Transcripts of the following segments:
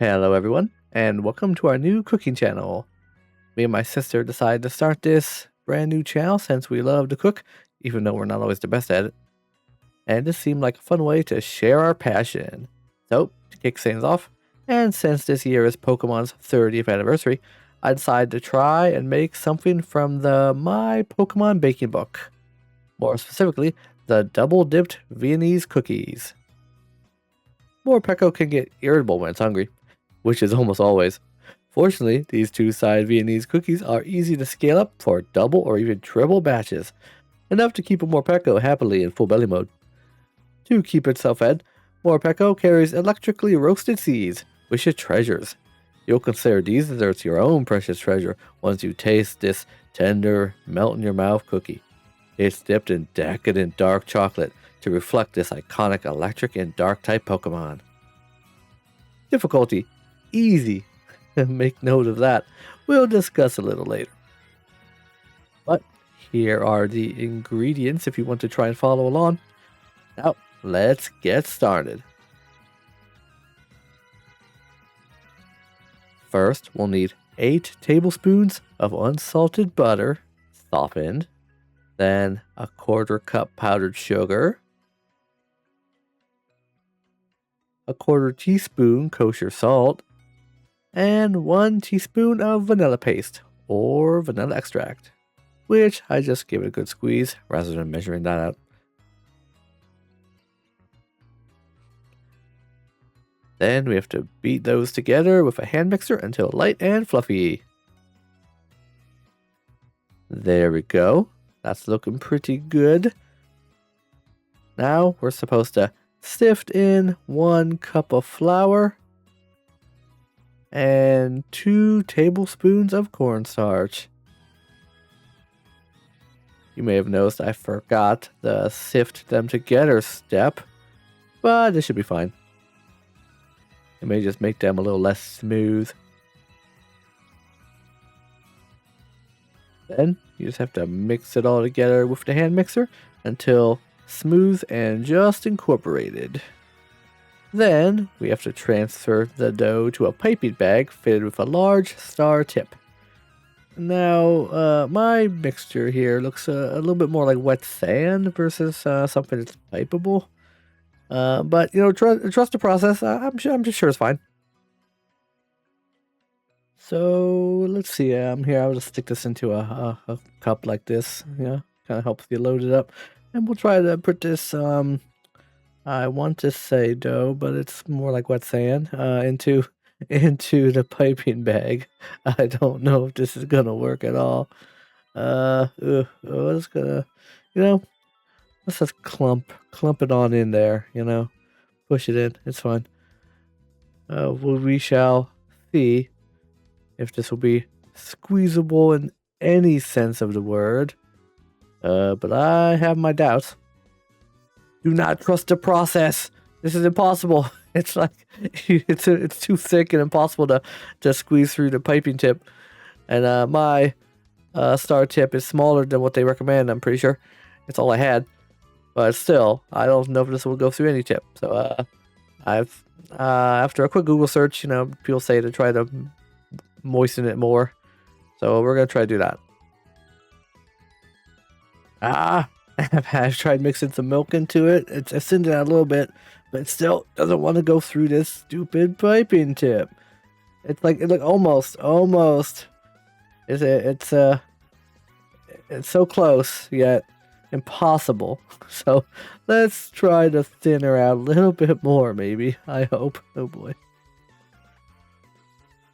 Hello everyone, and welcome to our new cooking channel. Me and my sister decided to start this brand new channel since we love to cook, even though we're not always the best at it. And this seemed like a fun way to share our passion. So, to kick things off, and since this year is Pokemon's 30th anniversary, I decided to try and make something from the My Pokémon Baking Book. More specifically, the double-dipped Viennese cookies. Morpeko can get irritable when it's hungry, which is almost always. Fortunately, these two-sided Viennese cookies are easy to scale up for double or even triple batches, enough to keep a Morpeko happily in full belly mode. To keep itself fed, Morpeko carries electrically roasted seeds, which it treasures. You'll consider these desserts your own precious treasure once you taste this tender, melt-in-your-mouth cookie. It's dipped in decadent dark chocolate to reflect this iconic electric and dark-type Pokemon. Difficulty: easy. Make note of that. We'll discuss a little later. But here are the ingredients if you want to try and follow along. Now, let's get started. First, we'll need 8 tablespoons of unsalted butter, softened. Then a 1/4 cup powdered sugar. A 1/4 teaspoon kosher salt. And 1 teaspoon of vanilla paste, or vanilla extract, which I just give it a good squeeze rather than measuring that out. Then we have to beat those together with a hand mixer until light and fluffy. There we go. That's looking pretty good. Now we're supposed to sift in 1 cup of flour and 2 tablespoons of cornstarch. You may have noticed I forgot the sift them together step, but it should be fine. It may just make them a little less smooth. Then you just have to mix it all together with the hand mixer until smooth and just incorporated. Then we have to transfer the dough to a piping bag fitted with a large star tip. Now, my mixture here looks a little bit more like wet sand versus something that's pipeable. But you know, trust the process. I'm sure it's fine. So let's see. Here I'll just stick this into a cup like this. Yeah, kind of helps you load it up, and we'll try to put this. I want to say dough, but it's more like wet sand. Into the piping bag. I don't know if this is gonna work at all. It's gonna, let's just clump it on in there. Push it in. It's fine. We shall see if this will be squeezable in any sense of the word. But I have my doubts. Do not trust the process. This is impossible. It's like it's too thick and impossible to squeeze through the piping tip. And my star tip is smaller than what they recommend. I'm pretty sure. It's all I had, but still, I don't know if this will go through any tip. So I've after a quick Google search, people say to try to moisten it more. So we're gonna try to do that. I've tried mixing some milk into it. It's thinned it out a little bit, but it still doesn't want to go through this stupid piping tip. It's like almost. It's so close yet impossible. So let's try to thin her out a little bit more, maybe. I hope. Oh boy,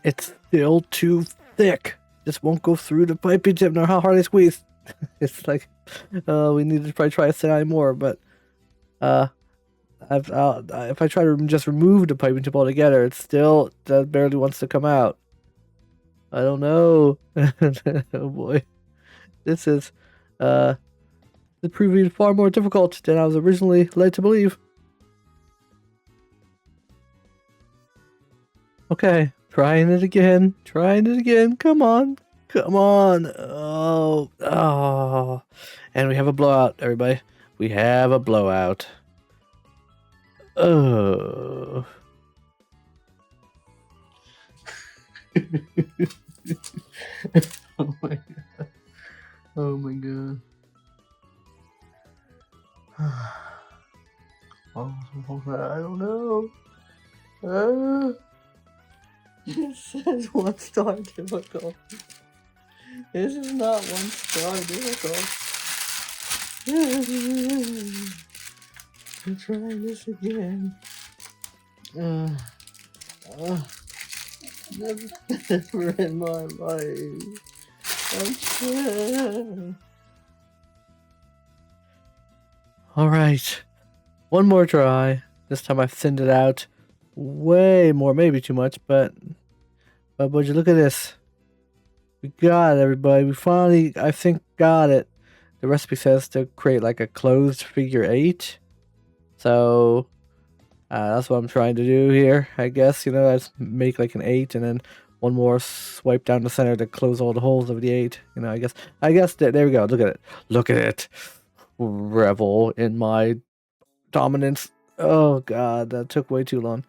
it's still too thick. Just won't go through the piping tip, no matter how hard I squeeze. It's like we need to probably try to thin out more, but if I try to just remove the piping tip altogether, it still barely wants to come out. I don't know. Oh boy, this is proving far more difficult than I was originally led to believe. Okay, trying it again. Come on. Oh. And we have a blowout, everybody. We have a blowout. Oh. Oh my god. Oh my god. Oh, I don't know. It says 1-star difficult. This is not 1-star difficult. I'm trying this again. Never in my life. I'm scared. All right. One more try. This time I've thinned it out way more, maybe too much, but would you look at this? We got it, everybody. We finally, I think, got it. The recipe says to create like a closed figure 8. So that's what I'm trying to do here. I guess, let's make like an 8 and then one more swipe down the center to close all the holes of the 8. I guess there we go. Look at it. Look at it. Revel in my dominance. Oh god, that took way too long.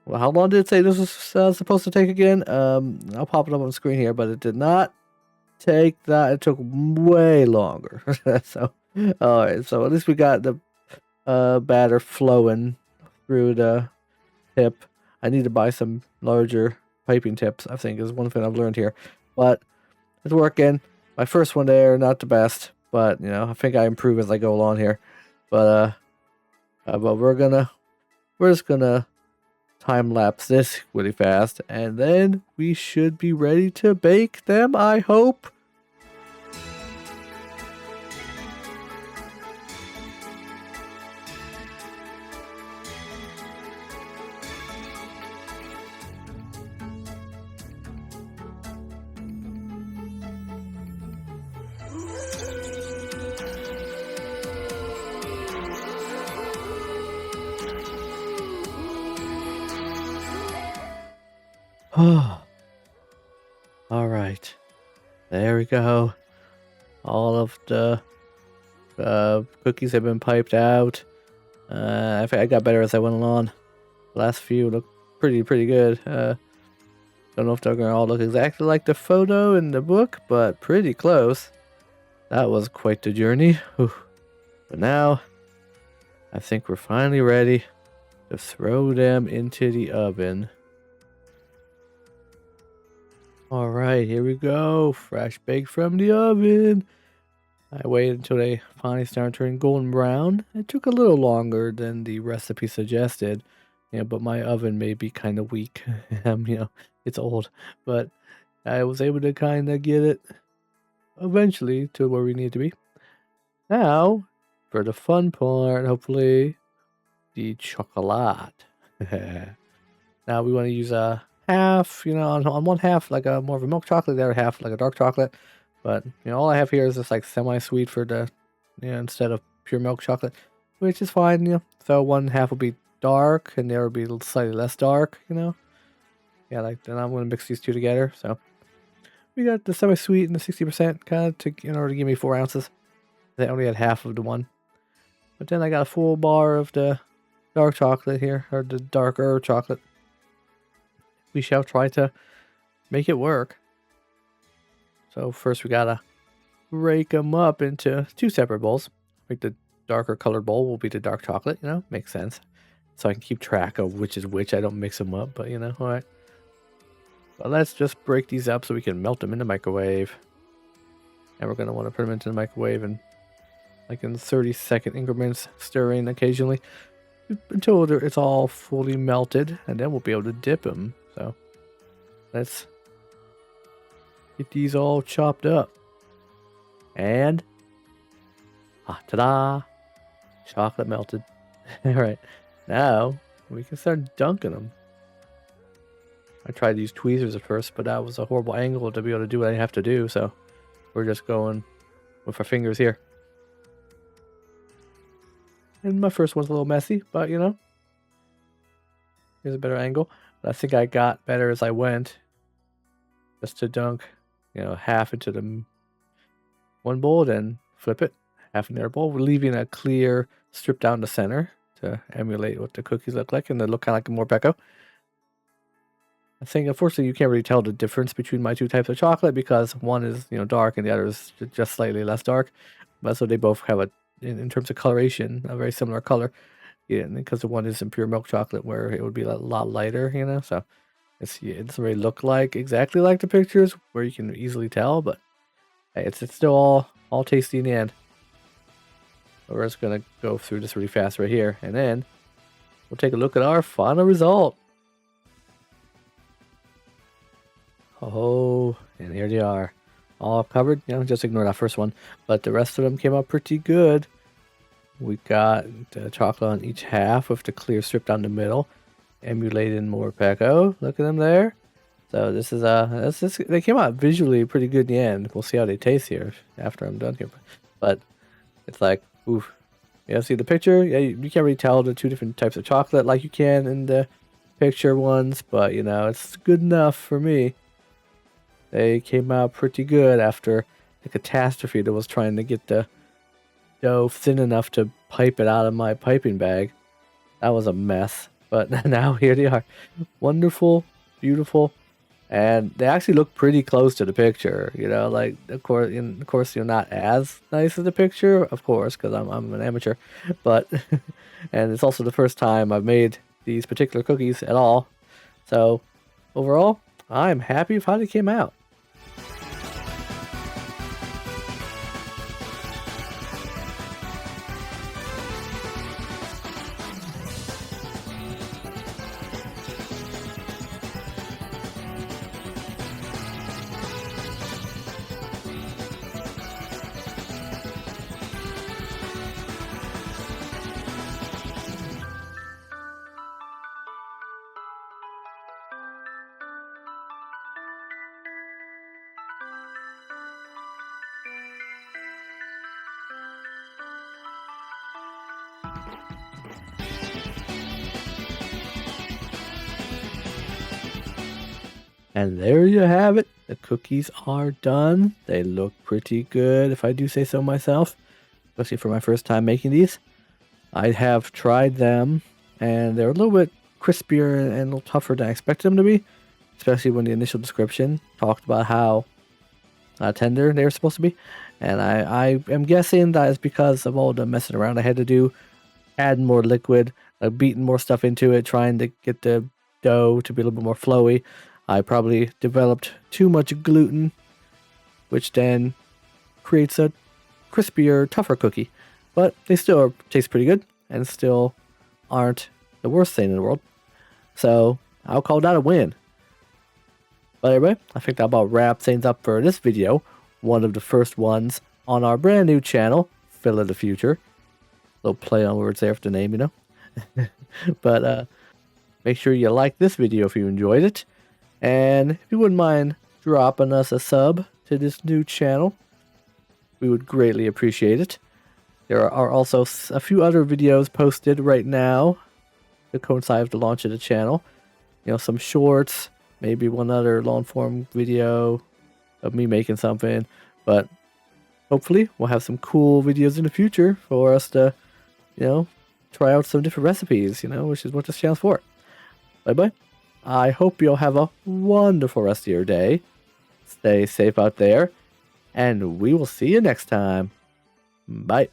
Well, how long did it say this was supposed to take again? I'll pop it up on the screen here, but it did not take that. It took way longer. So, all right. So at least we got the batter flowing through the tip. I need to buy some larger piping tips, I think, is one thing I've learned here. But it's working. My first one there, not the best, but I think I improve as I go along here. But we're just gonna time lapse this really fast, and then we should be ready to bake them, I hope. All right, there we go. All of the cookies have been piped out. I think I got better as I went along. The last few look pretty good. Don't know if they're gonna all look exactly like the photo in the book, but pretty close. That was quite the journey. Whew. But now, I think we're finally ready to throw them into the oven. All right, here we go. Fresh baked from the oven. I waited until they finally started turning golden brown. It took a little longer than the recipe suggested, but my oven may be kind of weak. It's old, but I was able to kind of get it eventually to where we need to be. Now, for the fun part, hopefully, the chocolate. Now we want to use a half, on one half like a more of a milk chocolate, the other half like a dark chocolate. But all I have here is just like semi-sweet for the, instead of pure milk chocolate, which is fine. So one half will be dark and the other will be slightly less dark. Yeah, like then I'm gonna mix these two together. So we got the semi-sweet and the 60% kind of in order to give me 4 ounces. I only had half of the one, but then I got a full bar of the dark chocolate here, or the darker chocolate. We shall try to make it work. So first we gotta break them up into 2 separate bowls. Like the darker colored bowl will be the dark chocolate, makes sense. So I can keep track of which is which. I don't mix them up, but all right. But let's just break these up so we can melt them in the microwave. And we're gonna want to put them into the microwave and like in 30-second increments, stirring occasionally until it's all fully melted, and then we'll be able to dip them. So let's get these all chopped up. And ta-da! Chocolate melted. All right, now we can start dunking them. I tried to use tweezers at first, but that was a horrible angle to be able to do what I have to do. So we're just going with our fingers here. And my first one's a little messy, but here's a better angle. But I think I got better as I went. Just to dunk, half into the one bowl, then flip it, half in the other bowl. We're leaving a clear strip down the center to emulate what the cookies look like, and they look kind of like a Morpeko. I think unfortunately you can't really tell the difference between my two types of chocolate because one is dark and the other is just slightly less dark. But so they both have in terms of coloration, a very similar color. Yeah, because the one is in pure milk chocolate where it would be a lot lighter, So it doesn't really look like exactly like the pictures where you can easily tell, but hey, it's still all tasty in the end. We're just gonna go through this really fast right here, and then we'll take a look at our final result. Oh, and here they are, all covered. Just ignore that first one, but the rest of them came out pretty good. We got the chocolate on each half with the clear strip down the middle, emulating Morpeko. Look at them there. So this is they came out visually pretty good in the end. We'll see how they taste here after I'm done here, but it's like, oof. Yeah, see the picture? Yeah, you can't really tell the two different types of chocolate like you can in the picture ones, but it's good enough for me. They came out pretty good after the catastrophe that was trying to get the dough thin enough to pipe it out of my piping bag. That was a mess, but now here they are. Wonderful, beautiful, and they actually look pretty close to the picture. Like of course, you're not as nice as the picture, of course, because I'm an amateur, but and it's also the first time I've made these particular cookies at all. So overall, I'm happy with how they came out. And there you have it. The cookies are done. They look pretty good, if I do say so myself, especially for my first time making these. I have tried them, and they're a little bit crispier and a little tougher than I expected them to be, especially when the initial description talked about how tender they were supposed to be. And I am guessing that is because of all the messing around I had to do, adding more liquid, beating more stuff into it, trying to get the dough to be a little bit more flowy. I probably developed too much gluten, which then creates a crispier, tougher cookie. But they still taste pretty good and still aren't the worst thing in the world. So I'll call that a win. But anyway, I think that about wraps things up for this video. One of the first ones on our brand new channel, Phil of the Future. Little play on words there for the name, But make sure you like this video if you enjoyed it. And if you wouldn't mind dropping us a sub to this new channel, we would greatly appreciate it. There are also a few other videos posted right now to coincide with the launch of the channel. Some shorts, maybe one other long form video of me making something. But hopefully we'll have some cool videos in the future for us to, try out some different recipes, which is what this channel's for. Bye-bye. I hope you'll have a wonderful rest of your day. Stay safe out there, and we will see you next time. Bye.